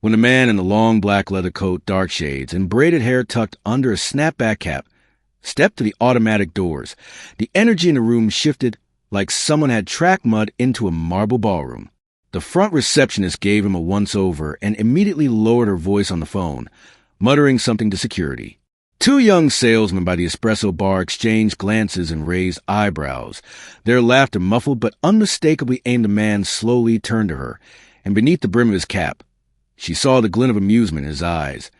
when the man in the long black leather coat, dark shades, and braided hair tucked under a snapback cap stepped to the automatic doors. The energy in the room shifted like someone had tracked mud into a marble ballroom. The front receptionist gave him a once-over and immediately lowered her voice on the phone, muttering something to security. Two young salesmen by the espresso bar exchanged glances and raised eyebrows. Their laughter, muffled but unmistakably aimed. The man slowly turned to her, and beneath the brim of his cap, she saw the glint of amusement in his eyes,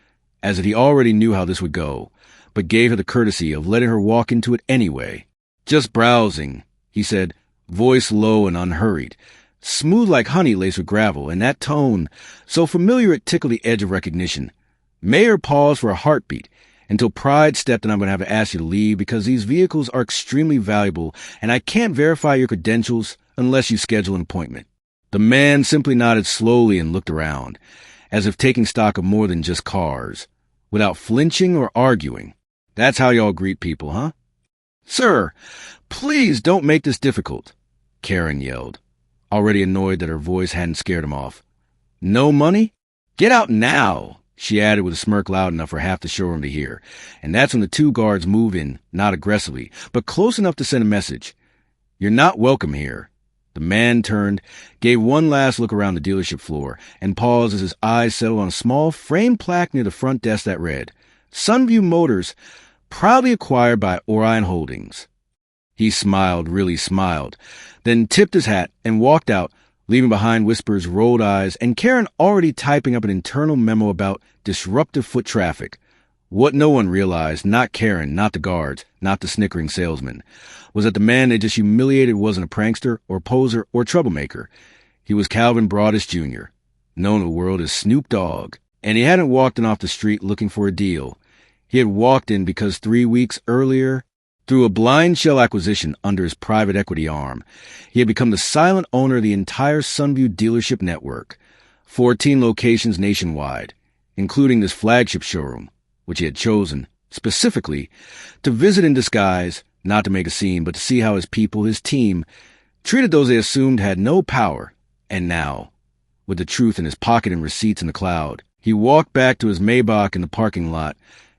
as if he already knew how this would go, but gave her the courtesy of letting her walk into it anyway. "Just browsing," he said, voice low and unhurried, smooth like honey laced with gravel, and that tone, so familiar it tickled the edge of recognition. Mayer paused for a heartbeat, until pride stepped in. "I'm going to have to ask you to leave because these vehicles are extremely valuable, and I can't verify your credentials unless you schedule an appointment." The man simply nodded slowly and looked around, as if taking stock of more than just cars, without flinching or arguing. "That's how y'all greet people, huh?" "Sir, please don't make this difficult," Karen yelled, already annoyed that her voice hadn't scared him off. "No money? Get out now," she added with a smirk loud enough for half the showroom to hear. And that's when the two guards moved in, not aggressively, but close enough to send a message. "You're not welcome here." The man turned, gave one last look around the dealership floor, and paused as his eyes settled on a small framed plaque near the front desk that read, "Sunview Motors, proudly acquired by Orion Holdings." He smiled, really smiled, then tipped his hat and walked out, leaving behind Whisper's rolled eyes and Karen already typing up an internal memo about disruptive foot traffic. What no one realized, not Karen, not the guards, not the snickering salesman, was that the man they just humiliated wasn't a prankster or poser or troublemaker. He was Calvin Broadus Jr., known to the world as Snoop Dogg, and he hadn't walked in off the street looking for a deal. He had walked in because 3 weeks earlier, through a blind shell acquisition under his private equity arm, he had become the silent owner of the entire Sunview dealership network, 14 locations nationwide, including this flagship showroom, which he had chosen, specifically, to visit in disguise, not to make a scene, but to see how his people, his team, treated those they assumed had no power. And now, with the truth in his pocket and receipts in the cloud, he walked back to his Maybach in the parking lot,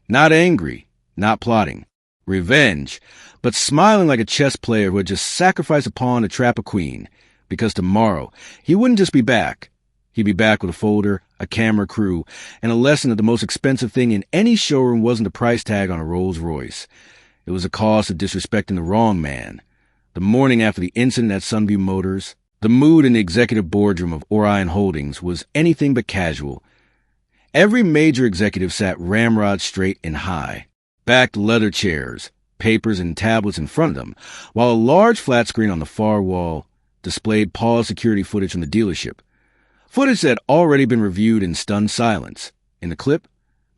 not angry, not plotting revenge, but smiling like a chess player who had just sacrificed a pawn to trap a queen, because tomorrow he wouldn't just be back. He'd be back with a folder, a camera crew, and a lesson that the most expensive thing in any showroom wasn't the price tag on a Rolls Royce. It was the cost of disrespecting the wrong man. The morning after the incident at Sunview Motors, the mood in the executive boardroom of Orion Holdings was anything but casual. Every major executive sat ramrod straight and high, backed leather chairs, papers and tablets in front of them, while a large flat screen on the far wall displayed paused security footage from the dealership. Footage that had already been reviewed in stunned silence. In the clip,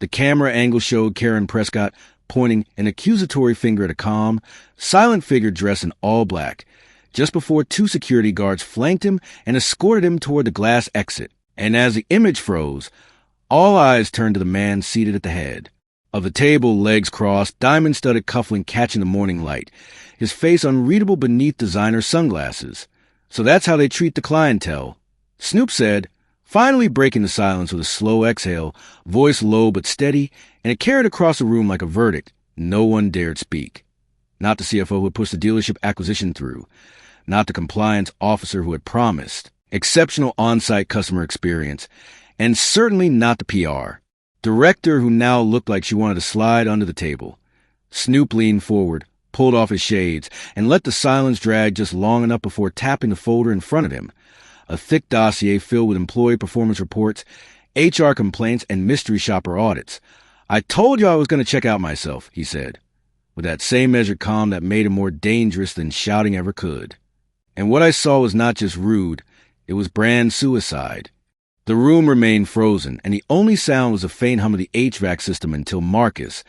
the camera angle showed Karen Prescott pointing an accusatory finger at a calm, silent figure dressed in all black, just before 2 security guards flanked him and escorted him toward the glass exit. And as the image froze, all eyes turned to the man seated at the head of the table, legs crossed, diamond-studded cufflink catching the morning light, his face unreadable beneath designer sunglasses. "So that's how they treat the clientele," Snoop said, finally breaking the silence with a slow exhale, voice low but steady, and it carried across the room like a verdict. No one dared speak. Not the CFO who had pushed the dealership acquisition through, not the compliance officer who had promised exceptional on-site customer experience, and certainly not the PR director who now looked like she wanted to slide under the table. Snoop leaned forward, pulled off his shades, and let the silence drag just long enough before tapping the folder in front of him. A thick dossier filled with employee performance reports, HR complaints, and mystery shopper audits. "I told you I was going to check out myself," he said, with that same measured calm that made him more dangerous than shouting ever could. And what I saw was not just rude, it was brand suicide. The room remained frozen, and the only sound was a faint hum of the HVAC system until Marcus,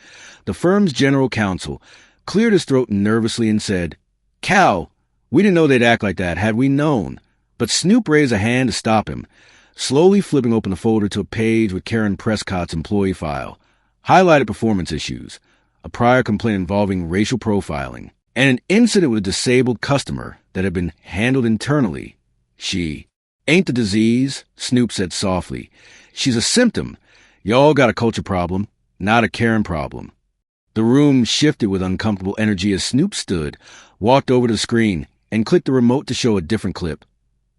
the firm's general counsel, cleared his throat nervously and said, "Cal, we didn't know they'd act like that had we known." But Snoop raised a hand to stop him, slowly flipping open the folder to a page with Karen Prescott's employee file, highlighted performance issues, a prior complaint involving racial profiling, and an incident with a disabled customer that had been handled internally. She, Ain't the disease, Snoop said softly. She's a symptom. Y'all got a culture problem, not a Karen problem. The room shifted with uncomfortable energy as Snoop stood, walked over to the screen, and clicked the remote to show a different clip.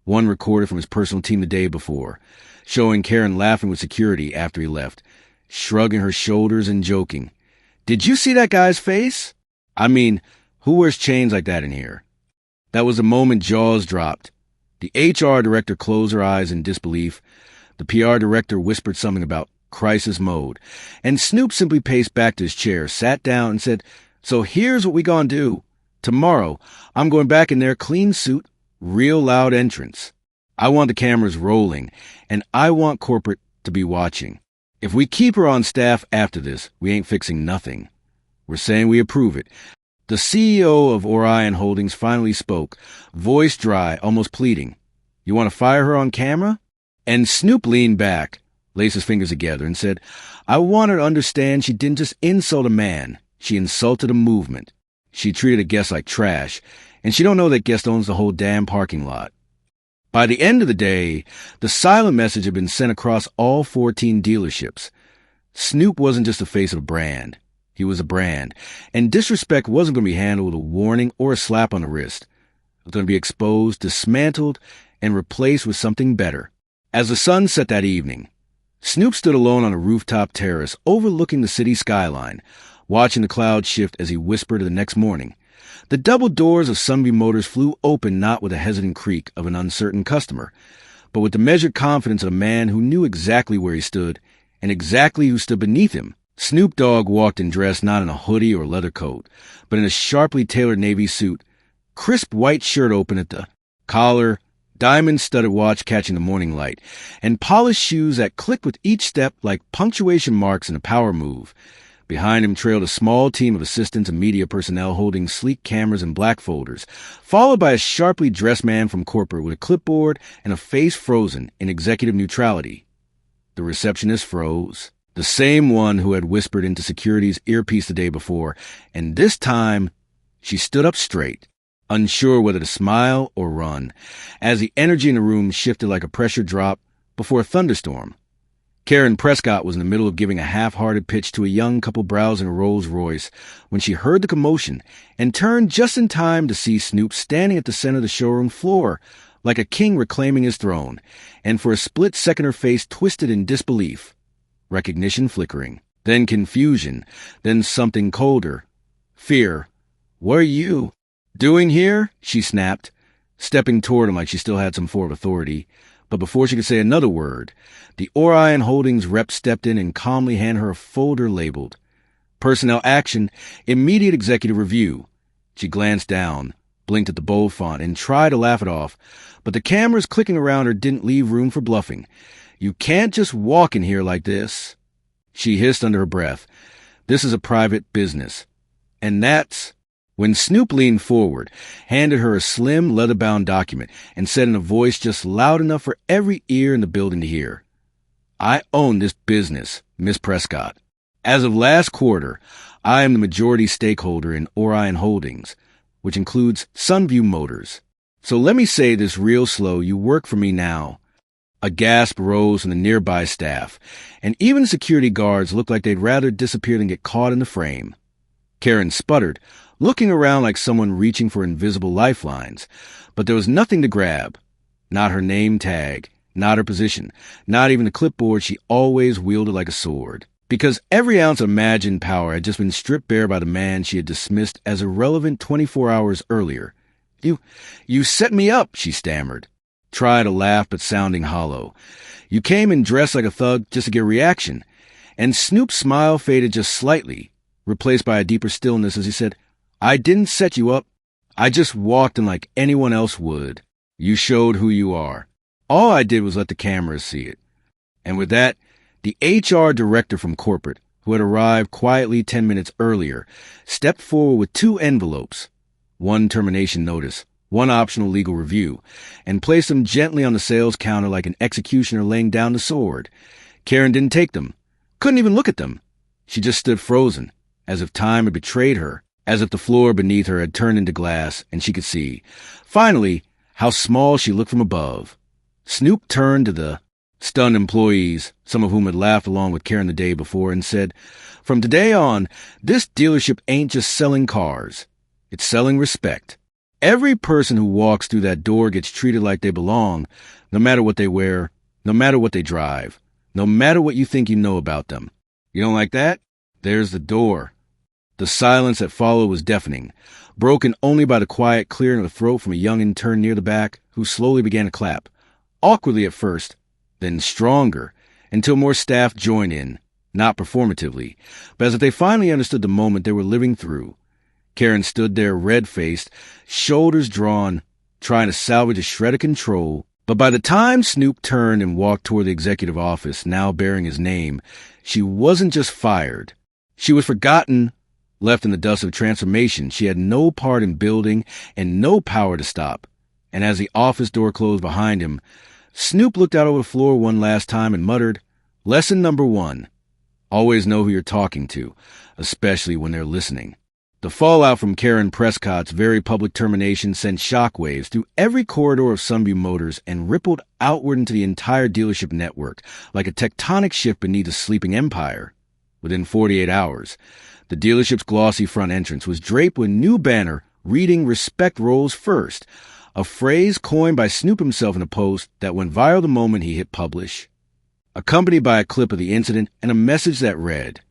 One recorded from his personal team the day before, showing Karen laughing with security after he left, shrugging her shoulders and joking. Did you see that guy's face? I mean, who wears chains like that in here? That was the moment jaws dropped. The HR director closed her eyes in disbelief. The PR director whispered something about crisis mode, and Snoop simply paced back to his chair, sat down, and said, So here's what we gonna do. Tomorrow, I'm going back in there, clean suit, real loud entrance. I want the cameras rolling, and I want corporate to be watching. If we keep her on staff after this, we ain't fixing nothing. We're saying we approve it. The CEO of Orion Holdings finally spoke, voice dry, almost pleading. You want to fire her on camera? And Snoop leaned back, laced his fingers together, and said, I want her to understand she didn't just insult a man. She insulted a movement. She treated a guest like trash, and she don't know that guest owns the whole damn parking lot. By the end of the day, the silent message had been sent across all 14 dealerships. Snoop wasn't just the face of a brand. He was a brand, and disrespect wasn't going to be handled with a warning or a slap on the wrist. It was going to be exposed, dismantled, and replaced with something better. As the sun set that evening, Snoop stood alone on a rooftop terrace overlooking the city skyline, watching the clouds shift as he whispered the next morning. The double doors of Sunbeam Motors flew open not with a hesitant creak of an uncertain customer, but with the measured confidence of a man who knew exactly where he stood and exactly who stood beneath him. Snoop Dogg walked in dress not in a hoodie or leather coat, but in a sharply tailored navy suit, crisp white shirt open at the collar, diamond-studded watch catching the morning light, and polished shoes that clicked with each step like punctuation marks in a power move. Behind him trailed a small team of assistants and media personnel holding sleek cameras and black folders, followed by a sharply dressed man from corporate with a clipboard and a face frozen in executive neutrality. The receptionist froze, the same one who had whispered into security's earpiece the day before, and this time she stood up straight, unsure whether to smile or run, as the energy in the room shifted like a pressure drop before a thunderstorm. Karen Prescott was in the middle of giving a half-hearted pitch to a young couple browsing a Rolls-Royce when she heard the commotion and turned just in time to see Snoop standing at the center of the showroom floor like a king reclaiming his throne, and for a split second her face twisted in disbelief. Recognition flickering, then confusion, then something colder. Fear. What are you doing here? She snapped, stepping toward him like she still had some form of authority. But before she could say another word, the Orion Holdings rep stepped in and calmly handed her a folder labeled Personnel Action, Immediate Executive Review. She glanced down, blinked at the bold font, and tried to laugh it off, but the cameras clicking around her didn't leave room for bluffing. You can't just walk in here like this. She hissed under her breath. This is a private business. And that's when Snoop leaned forward, handed her a slim, leather-bound document, and said in a voice just loud enough for every ear in the building to hear, I own this business, Miss Prescott. As of last quarter, I am the majority stakeholder in Orion Holdings, which includes Sunview Motors. So let me say this real slow, you work for me now. A gasp rose from the nearby staff, and even security guards looked like they'd rather disappear than get caught in the frame. Karen sputtered, looking around like someone reaching for invisible lifelines, but there was nothing to grab. Not her name tag, not her position, not even the clipboard she always wielded like a sword. Because every ounce of imagined power had just been stripped bare by the man she had dismissed as irrelevant 24 hours earlier. You set me up, she stammered. Tried to laugh, but sounding hollow. You came in dressed like a thug just to get a reaction. And Snoop's smile faded just slightly, replaced by a deeper stillness as he said, I didn't set you up. I just walked in like anyone else would. You showed who you are. All I did was let the cameras see it. And with that, the HR director from corporate, who had arrived quietly 10 minutes earlier, stepped forward with 2 envelopes, one termination notice, one optional legal review, and placed them gently on the sales counter like an executioner laying down the sword. Karen didn't take them, couldn't even look at them. She just stood frozen, as if time had betrayed her, as if the floor beneath her had turned into glass and she could see, finally, how small she looked from above. Snoop turned to the stunned employees, some of whom had laughed along with Karen the day before, and said, "From today on, this dealership ain't just selling cars. It's selling respect. Every person who walks through that door gets treated like they belong, no matter what they wear, no matter what they drive, no matter what you think you know about them. You don't like that? There's the door." The silence that followed was deafening, broken only by the quiet clearing of the throat from a young intern near the back, who slowly began to clap, awkwardly at first, then stronger, until more staff joined in, not performatively, but as if they finally understood the moment they were living through. Karen stood there, red-faced, shoulders drawn, trying to salvage a shred of control. But by the time Snoop turned and walked toward the executive office, now bearing his name, she wasn't just fired. She was forgotten, left in the dust of transformation she had no part in building and no power to stop. And as the office door closed behind him, Snoop looked out over the floor one last time and muttered, "Lesson number 1. Always know who you're talking to, especially when they're listening." The fallout from Karen Prescott's very public termination sent shockwaves through every corridor of Sunview Motors and rippled outward into the entire dealership network like a tectonic shift beneath a sleeping empire. Within 48 hours, the dealership's glossy front entrance was draped with a new banner reading "Respect rolls first," a phrase coined by Snoop himself in a post that went viral the moment he hit publish, accompanied by a clip of the incident and a message that read,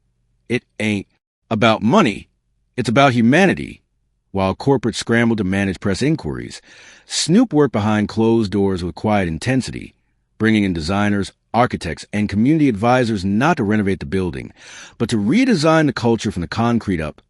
"It ain't about money. It's about humanity." While corporate scrambled to manage press inquiries, Snoop worked behind closed doors with quiet intensity, bringing in designers, architects, and community advisors not to renovate the building, but to redesign the culture from the concrete up.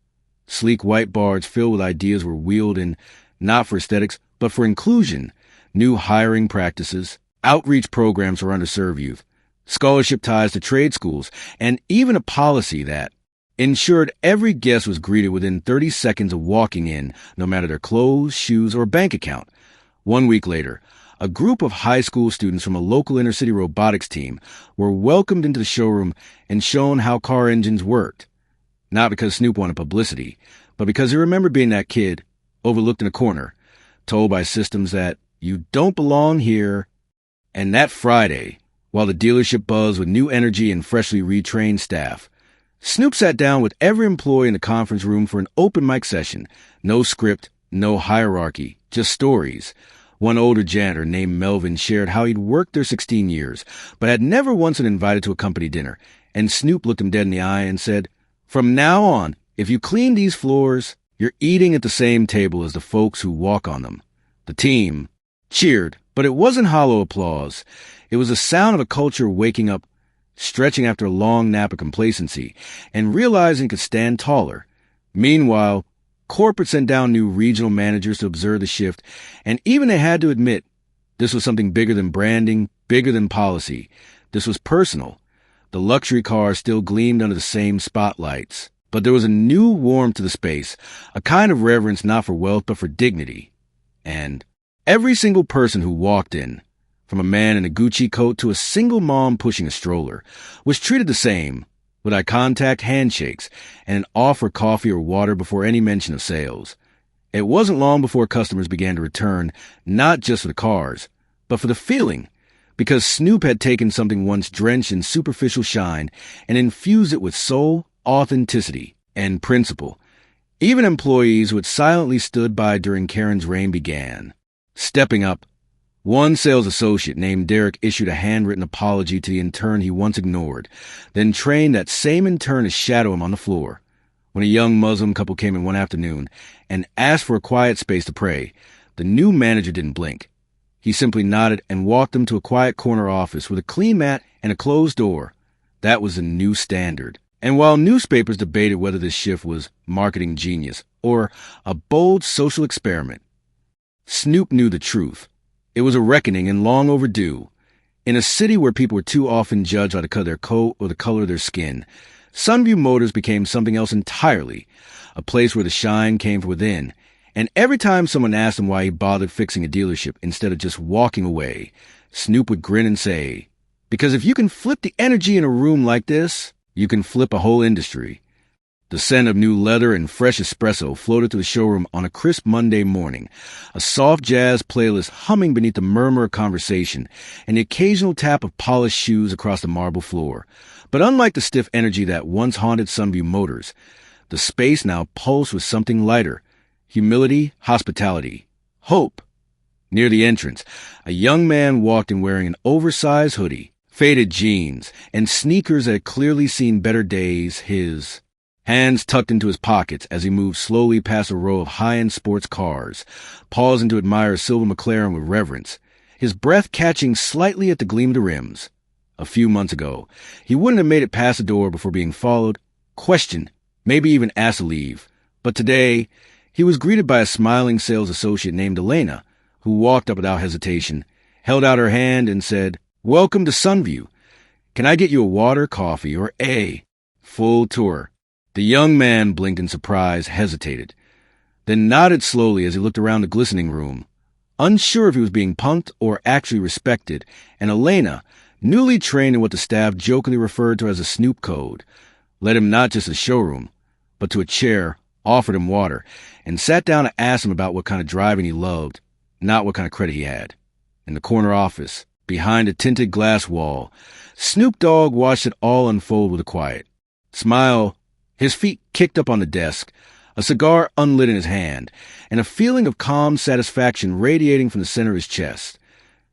Sleek whiteboards filled with ideas were wheeled in, not for aesthetics, but for inclusion, new hiring practices, outreach programs for underserved youth, scholarship ties to trade schools, and even a policy that ensured every guest was greeted within 30 seconds of walking in, no matter their clothes, shoes, or bank account. 1 week later, a group of high school students from a local inner-city robotics team were welcomed into the showroom and shown how car engines worked. Not because Snoop wanted publicity, but because he remembered being that kid, overlooked in a corner, told by systems that you don't belong here. And that Friday, while the dealership buzzed with new energy and freshly retrained staff, Snoop sat down with every employee in the conference room for an open mic session. No script, no hierarchy, just stories. One older janitor named Melvin shared how he'd worked there 16 years, but had never once been invited to a company dinner. And Snoop looked him dead in the eye and said, "From now on, if you clean these floors, you're eating at the same table as the folks who walk on them." The team cheered, but it wasn't hollow applause. It was the sound of a culture waking up, stretching after a long nap of complacency, and realizing it could stand taller. Meanwhile, corporate sent down new regional managers to observe the shift, and even they had to admit this was something bigger than branding, bigger than policy. This was personal. The luxury cars still gleamed under the same spotlights, but there was a new warmth to the space, a kind of reverence not for wealth but for dignity. And every single person who walked in, from a man in a Gucci coat to a single mom pushing a stroller, was treated the same, with eye contact, handshakes, and an offer of coffee or water before any mention of sales. It wasn't long before customers began to return, not just for the cars, but for the feeling, because Snoop had taken something once drenched in superficial shine and infused it with soul, authenticity, and principle. Even employees who had silently stood by during Karen's reign began stepping up. One sales associate named Derek issued a handwritten apology to the intern he once ignored, then trained that same intern to shadow him on the floor. When a young Muslim couple came in one afternoon and asked for a quiet space to pray, the new manager didn't blink. He simply nodded and walked them to a quiet corner office with a clean mat and a closed door. That was the new standard. And while newspapers debated whether this shift was marketing genius or a bold social experiment, Snoop knew the truth. It was a reckoning and long overdue. In a city where people were too often judged by the cut of their coat or the color of their skin, Sunview Motors became something else entirely, a place where the shine came from within. And every time someone asked him why he bothered fixing a dealership instead of just walking away, Snoop would grin and say, "Because if you can flip the energy in a room like this, you can flip a whole industry." The scent of new leather and fresh espresso floated through the showroom on a crisp Monday morning, a soft jazz playlist humming beneath the murmur of conversation and the occasional tap of polished shoes across the marble floor. But unlike the stiff energy that once haunted Sunview Motors, the space now pulsed with something lighter: humility, hospitality, hope. Near the entrance, a young man walked in wearing an oversized hoodie, faded jeans, and sneakers that had clearly seen better days, his hands tucked into his pockets as he moved slowly past a row of high-end sports cars, pausing to admire a silver McLaren with reverence, his breath catching slightly at the gleam of the rims. A few months ago, he wouldn't have made it past the door before being followed, questioned, maybe even asked to leave. But today, he was greeted by a smiling sales associate named Elena, who walked up without hesitation, held out her hand, and said, "Welcome to Sunview. Can I get you a water, coffee, or a full tour?" The young man blinked in surprise, hesitated, then nodded slowly as he looked around the glistening room, unsure if he was being punked or actually respected, and Elena, newly trained in what the staff jokingly referred to as a Snoop code, led him not just to the showroom, but to a chair, offered him water, and sat down to ask him about what kind of driving he loved, not what kind of credit he had. In the corner office, behind a tinted glass wall, Snoop Dogg watched it all unfold with a quiet smile, his feet kicked up on the desk, a cigar unlit in his hand, and a feeling of calm satisfaction radiating from the center of his chest.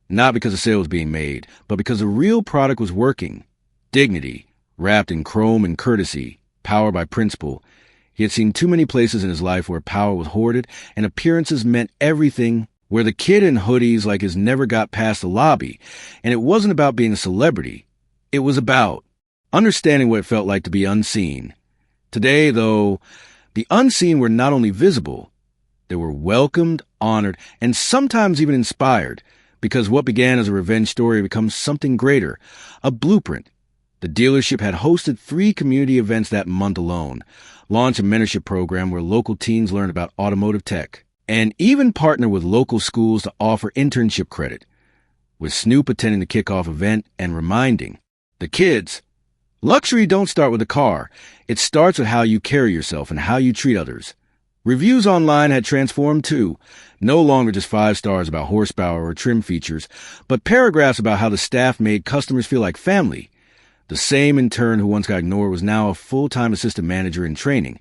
Not because the sale was being made, but because the real product was working. Dignity, wrapped in chrome and courtesy, power by principle. He had seen too many places in his life where power was hoarded and appearances meant everything, where the kid in hoodies like his never got past the lobby, and it wasn't about being a celebrity. It was about understanding what it felt like to be unseen. Today, though, the unseen were not only visible, they were welcomed, honored, and sometimes even inspired, because what began as a revenge story becomes something greater, a blueprint. The dealership had hosted 3 community events that month alone, launched a mentorship program where local teens learned about automotive tech, and even partnered with local schools to offer internship credit, with Snoop attending the kickoff event and reminding the kids, luxury don't start with a car. It starts with how you carry yourself and how you treat others. Reviews online had transformed too, no longer just 5 stars about horsepower or trim features, but paragraphs about how the staff made customers feel like family. The same intern who once got ignored was now a full-time assistant manager in training,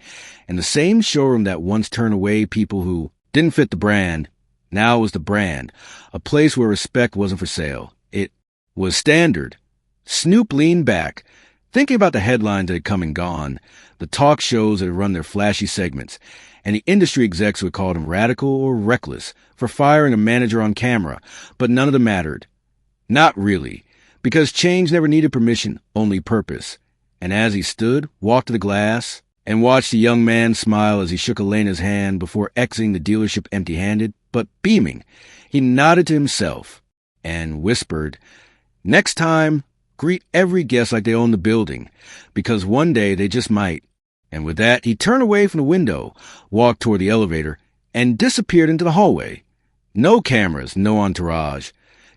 and the same showroom that once turned away people who didn't fit the brand now was the brand, a place where respect wasn't for sale. It was standard. Snoop leaned back, thinking about the headlines that had come and gone, the talk shows that had run their flashy segments, and the industry execs who had called him radical or reckless for firing a manager on camera, but none of them mattered. Not really, because change never needed permission, only purpose. And as he stood, walked to the glass, and watched the young man smile as he shook Elena's hand before exiting the dealership empty-handed, but beaming, he nodded to himself and whispered, "Next time, greet every guest like they own the building, because one day they just might." And with that, he turned away from the window, walked toward the elevator, and disappeared into the hallway. No cameras, no entourage.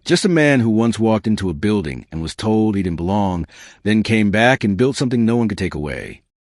Just a man who once walked into a building and was told he didn't belong, then came back and built something no one could take away.